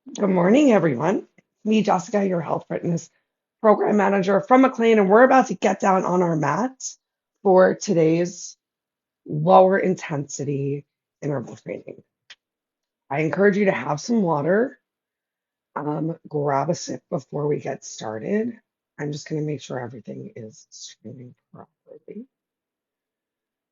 Good morning, everyone. Me, Jessica, your health fitness program manager from McLean, and we're about to get down on our mats for today's lower intensity interval training. I encourage you to have some water. Grab a sip before we get started. I'm just going to make sure everything is streaming properly.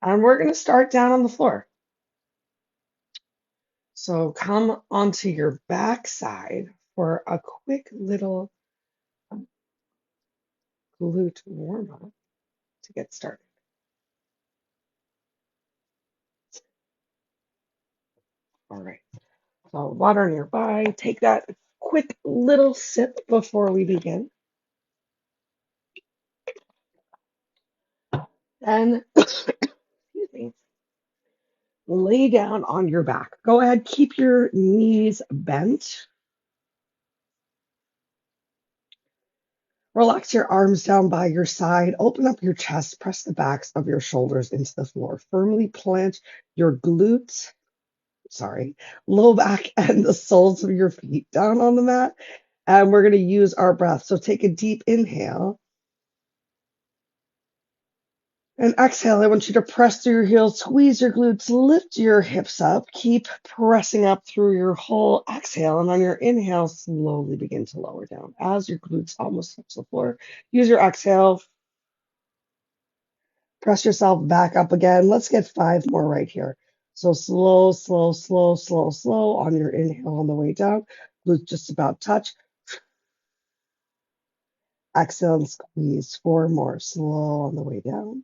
And we're going to start down on the floor. So come onto your back side for a quick little glute warm up to get started. All right. So water nearby. Take that quick little sip before we begin. Then, excuse me, lay down on your back. Go ahead, keep your knees bent. Relax your arms down by your side. Open up your chest. Press the backs of your shoulders into the floor. Firmly plant your glutes, low back and the soles of your feet down on the mat. And we're going to use our breath. So take a deep inhale. And exhale, I want you to press through your heels, squeeze your glutes, lift your hips up, keep pressing up through your whole exhale. And on your inhale, slowly begin to lower down as your glutes almost touch the floor. Use your exhale, press yourself back up again. Let's get 5 more right here. So slow, slow, slow, slow, slow on your inhale on the way down. Glutes just about touch. Exhale and squeeze. 4 more, slow on the way down.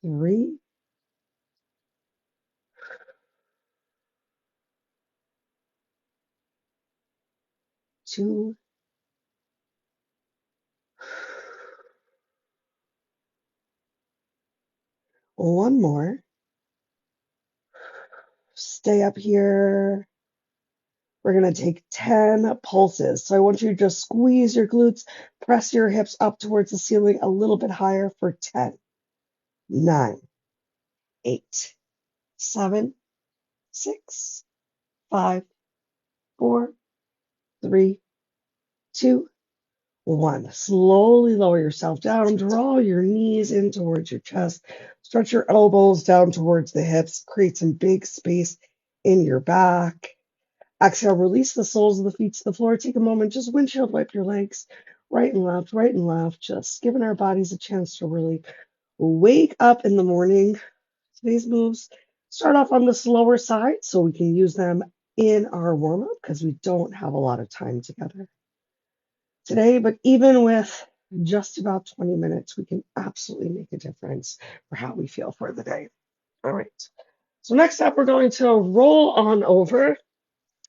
3, 2, 1 more. Stay up here. We're going to take 10 pulses. So I want you to just squeeze your glutes, press your hips up towards the ceiling a little bit higher for 10, 9, 8, 7, 6, 5, 4, 3, 2, 1. Slowly lower yourself down. Draw your knees in towards your chest. Stretch your elbows down towards the hips. Create some big space in your back. Exhale, release the soles of the feet to the floor. Take a moment, just windshield wipe your legs right and left, just giving our bodies a chance to really wake up in the morning. Today's moves start off on the slower side so we can use them in our warm up because we don't have a lot of time together today. But even with just about 20 minutes, we can absolutely make a difference for how we feel for the day. All right. So next up, we're going to roll on over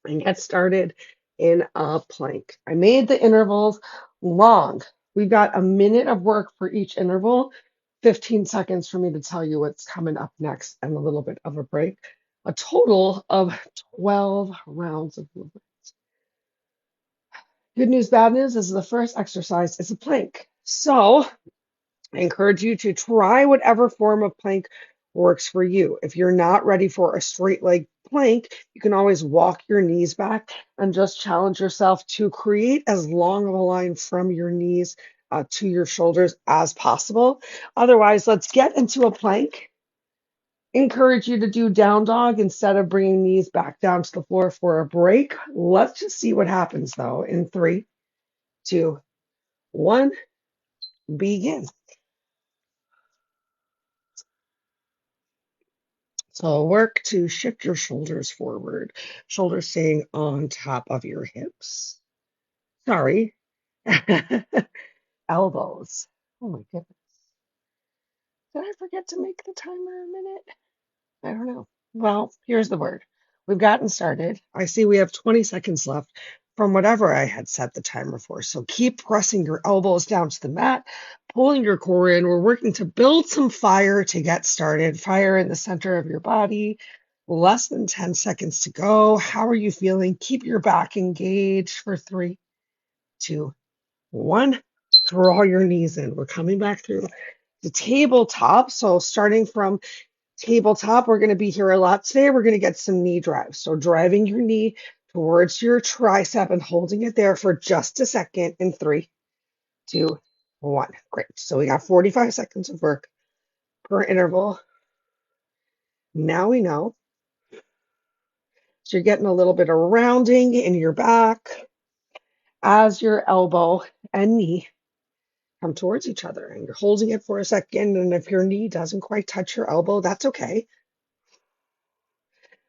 and get started in a plank. I made the intervals long. We've got a minute of work for each interval, 15 seconds for me to tell you what's coming up next, and a little bit of a break. A total of 12 rounds of movement. Good news, bad news is the first exercise is a plank. So I encourage you to try whatever form of plank works for you. If you're not ready for a straight leg plank, you can always walk your knees back and just challenge yourself to create as long of a line from your knees to your shoulders as possible. Otherwise, let's get into a plank. Encourage you to do down dog instead of bringing knees back down to the floor for a break. Let's just see what happens though in 3, 2, 1, begin. So work to shift your shoulders forward, shoulders staying on top of your hips. Sorry. Elbows. Oh my goodness. Did I forget to make the timer a minute? I don't know. Well, here's the word. We've gotten started. I see we have 20 seconds left from whatever I had set the timer for. So keep pressing your elbows down to the mat, pulling your core in. We're working to build some fire to get started. Fire in the center of your body. Less than 10 seconds to go. How are you feeling? Keep your back engaged for 3, 2, 1. Draw your knees in. We're coming back through the tabletop. So starting from Tabletop, we're going to be here a lot today. We're going to get some knee drives. So driving your knee towards your tricep and holding it there for just a second in 3, 2, 1. Great. So we got 45 seconds of work per interval. Now we know. So you're getting a little bit of rounding in your back as your elbow and knee come towards each other. And you're holding it for a second. And if your knee doesn't quite touch your elbow, that's okay.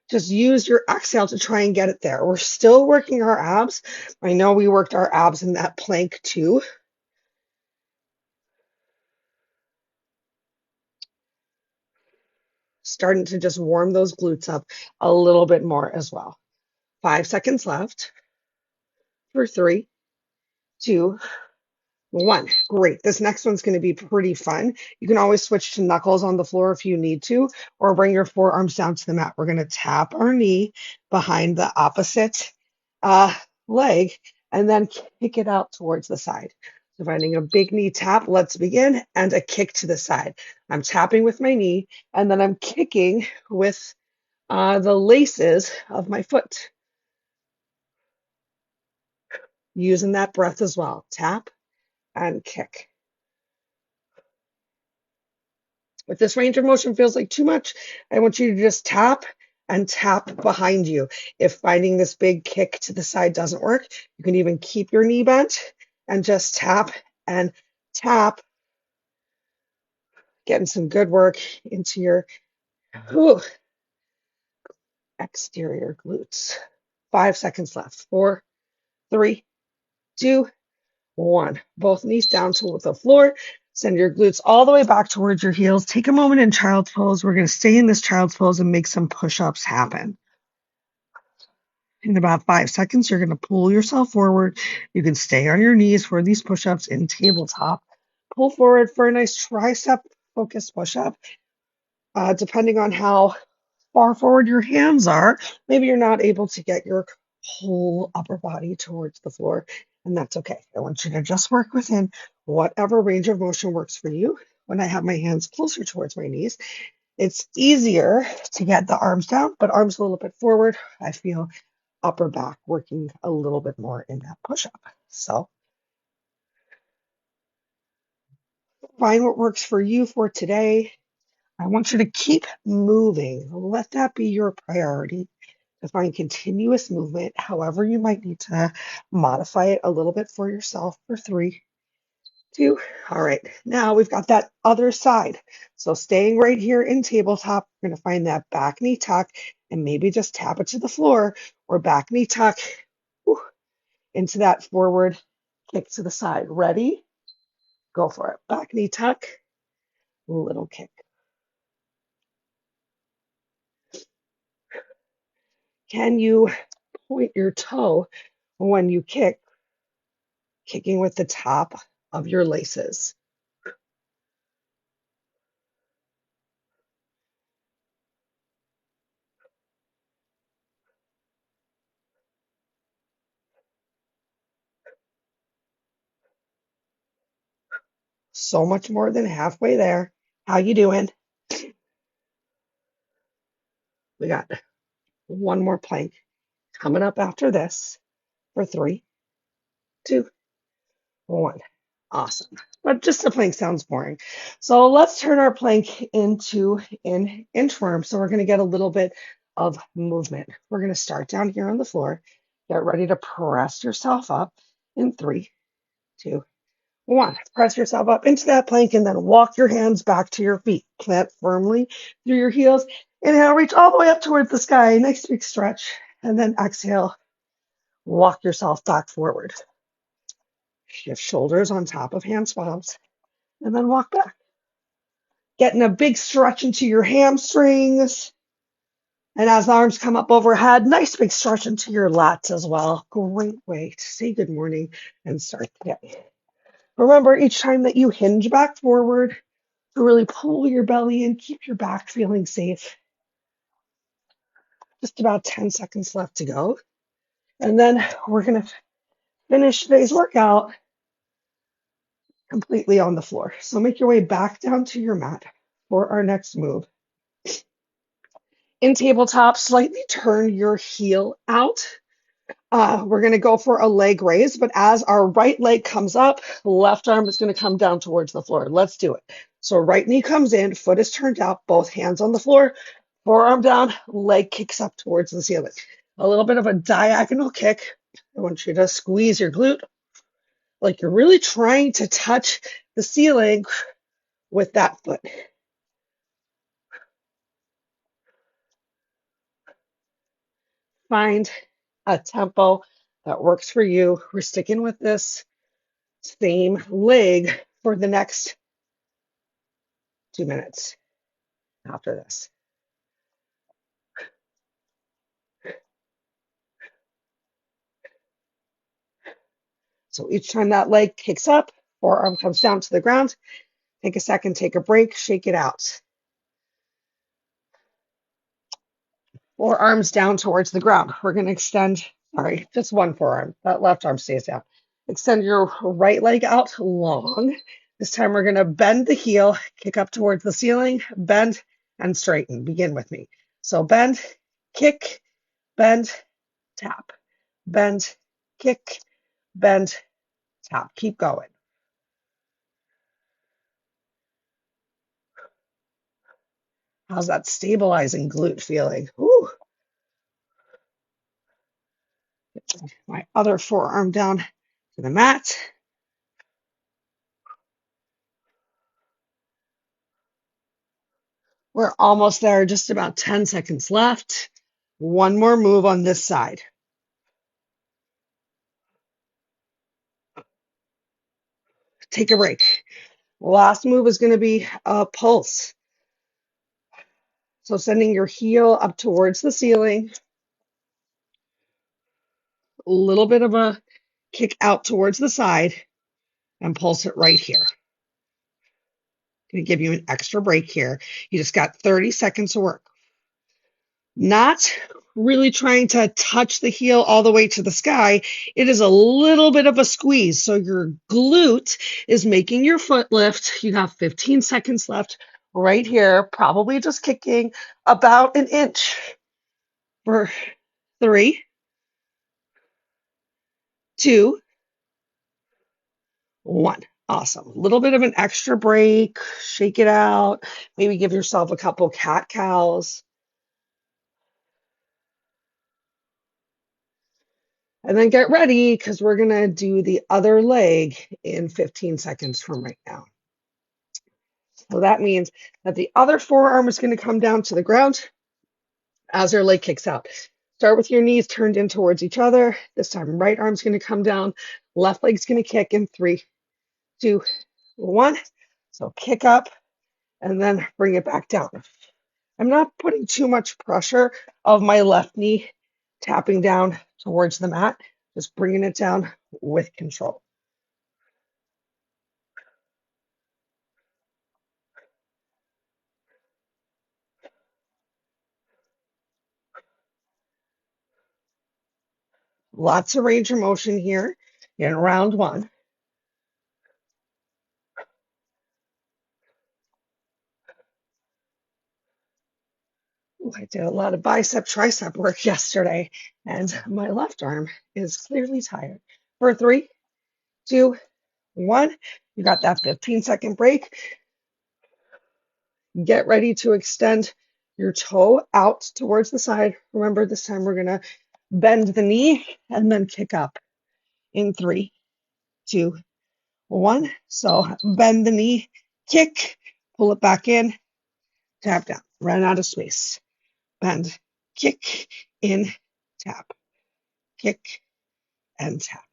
Just use your exhale to try and get it there. We're still working our abs. I know we worked our abs in that plank too. Starting to just warm those glutes up a little bit more as well. 5 seconds left for 3, 2, 1. Great. This next one's going to be pretty fun. You can always switch to knuckles on the floor if you need to, or bring your forearms down to the mat. We're going to tap our knee behind the opposite leg and then kick it out towards the side. So finding a big knee tap, let's begin, and a kick to the side. I'm tapping with my knee, and then I'm kicking with the laces of my foot, using that breath as well. Tap and kick. If this range of motion feels like too much, I want you to just tap and tap behind you. If finding this big kick to the side doesn't work, you can even keep your knee bent and just tap and tap, getting some good work into your exterior glutes. 5 seconds left. 4, 3, 2, 1. Both knees down to the floor. Send your glutes all the way back towards your heels. Take a moment in child's pose. We're going to stay in this child's pose and make some push-ups happen. In about 5 seconds, you're going to pull yourself forward. You can stay on your knees for these push-ups in tabletop. Pull forward for a nice tricep-focused push-up. Depending on how far forward your hands are, maybe you're not able to get your whole upper body towards the floor, and that's okay. I want you to just work within whatever range of motion works for you. When I have my hands closer towards my knees, it's easier to get the arms down, but arms a little bit forward. I feel upper back working a little bit more in that push-up. So find what works for you for today. I want you to keep moving. Let that be your priority. To find continuous movement, however, you might need to modify it a little bit for yourself for 3, 2. All right, now we've got that other side. So staying right here in tabletop, we're going to find that back knee tuck and maybe just tap it to the floor or back knee tuck into that forward kick to the side. Ready? Go for it. Back knee tuck, little kick. Can you point your toe when you kick, kicking with the top of your laces? So much more than halfway there. How you doing? We got one more plank coming up after this for 3, 2, 1. Awesome. But just the plank sounds boring. So let's turn our plank into an inchworm. So we're going to get a little bit of movement. We're going to start down here on the floor. Get ready to press yourself up in 3, 2, 1. Press yourself up into that plank and then walk your hands back to your feet. Plant firmly through your heels. Inhale, reach all the way up towards the sky. Nice big stretch. And then exhale, walk yourself back forward. Shift shoulders on top of hand palms and then walk back. Getting a big stretch into your hamstrings. And as the arms come up overhead, nice big stretch into your lats as well. Great way to say good morning and start the day. Remember, each time that you hinge back forward, to really pull your belly in, keep your back feeling safe. Just about 10 seconds left to go. And then we're going to finish today's workout completely on the floor. So make your way back down to your mat for our next move. In tabletop, slightly turn your heel out. We're going to go for a leg raise, but as our right leg comes up, left arm is going to come down towards the floor. Let's do it. So right knee comes in, foot is turned out, both hands on the floor, forearm down, leg kicks up towards the ceiling. A little bit of a diagonal kick. I want you to squeeze your glute like you're really trying to touch the ceiling with that foot. Find a tempo that works for you. We're sticking with this same leg for the next 2 minutes after this. So each time that leg kicks up, forearm comes down to the ground, take a second, take a break, shake it out. Forearms down towards the ground. We're going to extend, sorry, just one forearm. That left arm stays down. Extend your right leg out long. This time we're going to bend the heel, kick up towards the ceiling, bend, and straighten. Begin with me. So bend, kick, bend, tap. Bend, kick, bend, tap. Keep going. How's that stabilizing glute feeling? Ooh. My other forearm down to the mat. We're almost there, just about 10 seconds left. One more move on this side. Take a break. Last move is going to be a pulse. So sending your heel up towards the ceiling, a little bit of a kick out towards the side, and pulse it right here. Going to give you an extra break here. You just got 30 seconds to work. Not really trying to touch the heel all the way to the sky. It is a little bit of a squeeze. So your glute is making your foot lift. You have 15 seconds left right here, probably just kicking about an inch for 3, 2, 1. Awesome. A little bit of an extra break. Shake it out. Maybe give yourself a couple cat cows. And then get ready because we're going to do the other leg in 15 seconds from right now. So that means that the other forearm is going to come down to the ground as our leg kicks out. Start with your knees turned in towards each other. This time, right arm's going to come down. Left leg's going to kick in 3, 2, 1. So kick up and then bring it back down. I'm not putting too much pressure of my left knee tapping down towards the mat, just bringing it down with control. Lots of range of motion here in round 1. I did a lot of bicep tricep work yesterday, and my left arm is clearly tired. For 3, 2, 1, you got that 15-second break. Get ready to extend your toe out towards the side. Remember, this time we're going to bend the knee and then kick up in 3, 2, 1. So bend the knee, kick, pull it back in, tap down, run out of space. Bend, kick, in, tap, kick, and tap.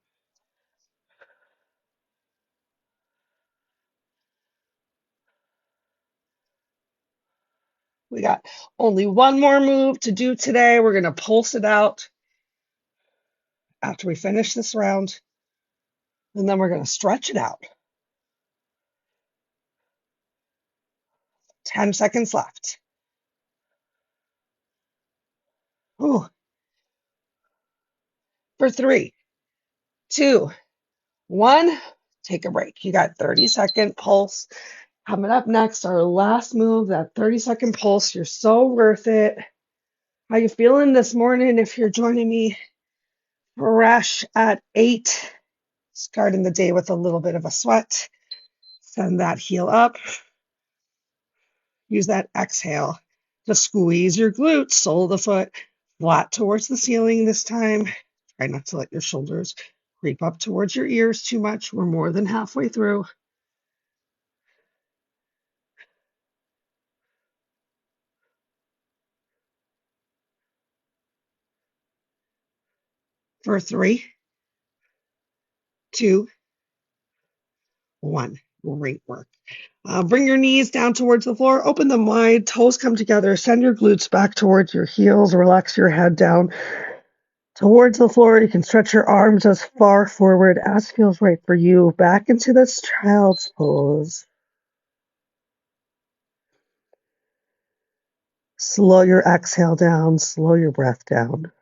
We got only one more move to do today. We're going to pulse it out after we finish this round, and then we're going to stretch it out. 10 seconds left. Ooh. For 3, 2, 1, take a break. You got 30-second pulse. Coming up next, our last move, that 30-second pulse. You're so worth it. How you feeling this morning if you're joining me fresh at 8, starting the day with a little bit of a sweat? Send that heel up. Use that exhale to squeeze your glutes, sole of the foot, flat towards the ceiling this time. Try not to let your shoulders creep up towards your ears too much. We're more than halfway through. For 3, 2, 1. Great work. Bring your knees down towards the floor. Open them wide. Toes come together. Send your glutes back towards your heels. Relax your head down towards the floor. You can stretch your arms as far forward as feels right for you. Back into this child's pose. Slow your exhale down. Slow your breath down.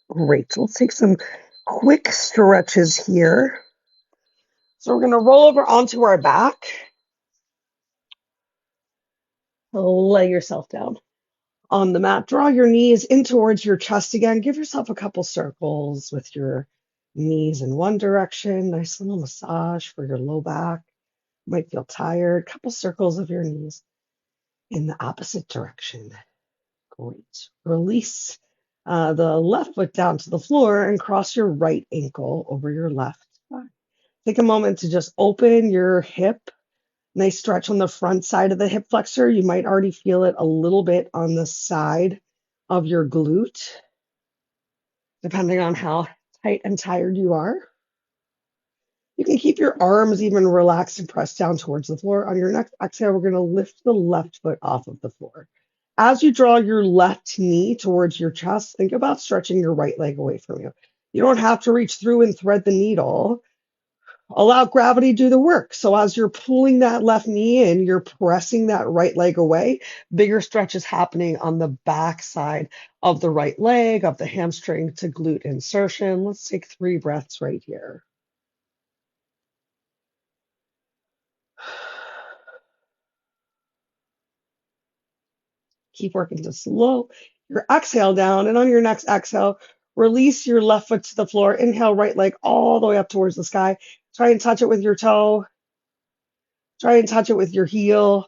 Great. Let's take some quick stretches here. So we're going to roll over onto our back. Lay yourself down on the mat. Draw your knees in towards your chest again. Give yourself a couple circles with your knees in one direction. Nice little massage for your low back. You might feel tired. Couple circles of your knees in the opposite direction. Great. Release the left foot down to the floor and cross your right ankle over your left thigh. Take a moment to just open your hip. Nice stretch on the front side of the hip flexor. You might already feel it a little bit on the side of your glute, depending on how tight and tired you are. You can keep your arms even relaxed and pressed down towards the floor. On your next exhale, we're going to lift the left foot off of the floor. As you draw your left knee towards your chest, think about stretching your right leg away from you. You don't have to reach through and thread the needle. Allow gravity to do the work. So as you're pulling that left knee in, you're pressing that right leg away. Bigger stretch is happening on the back side of the right leg, of the hamstring to glute insertion. Let's take 3 breaths right here. Keep working to slow your exhale down. And on your next exhale, release your left foot to the floor. Inhale, right leg all the way up towards the sky. Try and touch it with your toe. Try and touch it with your heel.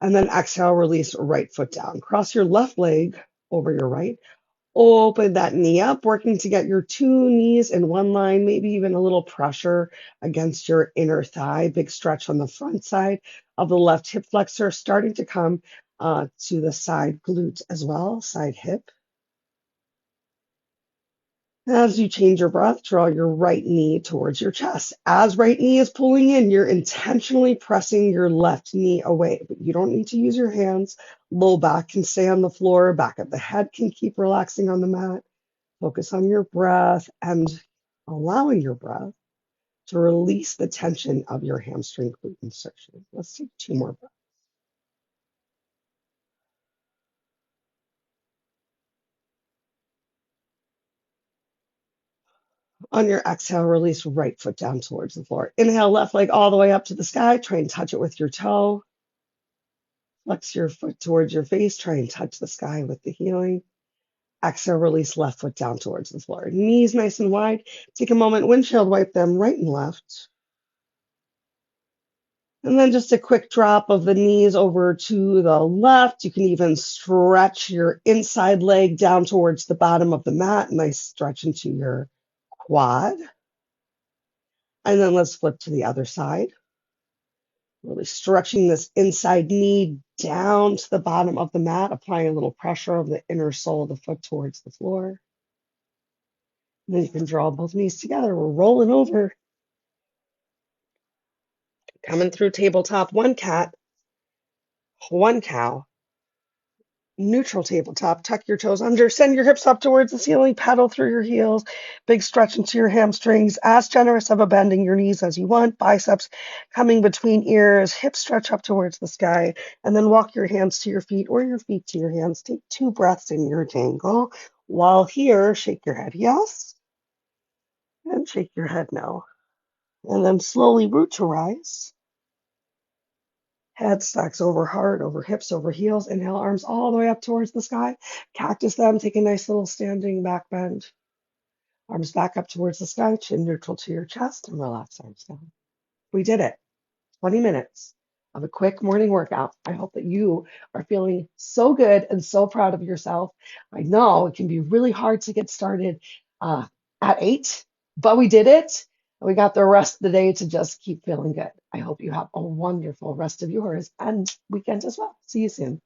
And then exhale, release right foot down. Cross your left leg over your right. Open that knee up, working to get your 2 knees in one line, maybe even a little pressure against your inner thigh. Big stretch on the front side of the left hip flexor, starting to come to the side glute as well, side hip. As you change your breath, draw your right knee towards your chest. As right knee is pulling in, you're intentionally pressing your left knee away, but you don't need to use your hands. Low back can stay on the floor, back of the head can keep relaxing on the mat. Focus on your breath and allowing your breath to release the tension of your hamstring glute insertion. Let's take 2 more breaths. On your exhale, release right foot down towards the floor. Inhale, left leg all the way up to the sky. Try and touch it with your toe. Flex your foot towards your face. Try and touch the sky with the healing. Exhale, release left foot down towards the floor. Knees nice and wide. Take a moment, windshield wipe them right and left. And then just a quick drop of the knees over to the left. You can even stretch your inside leg down towards the bottom of the mat. Nice stretch into your quad. And then let's flip to the other side. Really stretching this inside knee down to the bottom of the mat, applying a little pressure of the inner sole of the foot towards the floor. And then you can draw both knees together. We're rolling over. Coming through tabletop, 1 cat, 1 cow. Neutral tabletop, tuck your toes under, send your hips up towards the ceiling, paddle through your heels, big stretch into your hamstrings, as generous of a bend in your knees as you want, biceps coming between ears, hips stretch up towards the sky, and then walk your hands to your feet or your feet to your hands. Take 2 breaths in your tangle. While here, shake your head yes, and shake your head no. And then slowly root to rise. Head stacks over heart, over hips, over heels. Inhale, arms all the way up towards the sky. Cactus them, take a nice little standing back bend. Arms back up towards the sky, chin neutral to your chest, and relax arms down. We did it. 20 minutes of a quick morning workout. I hope that you are feeling so good and so proud of yourself. I know it can be really hard to get started at 8, but we did it. And we got the rest of the day to just keep feeling good. I hope you have a wonderful rest of yours and weekend as well. See you soon.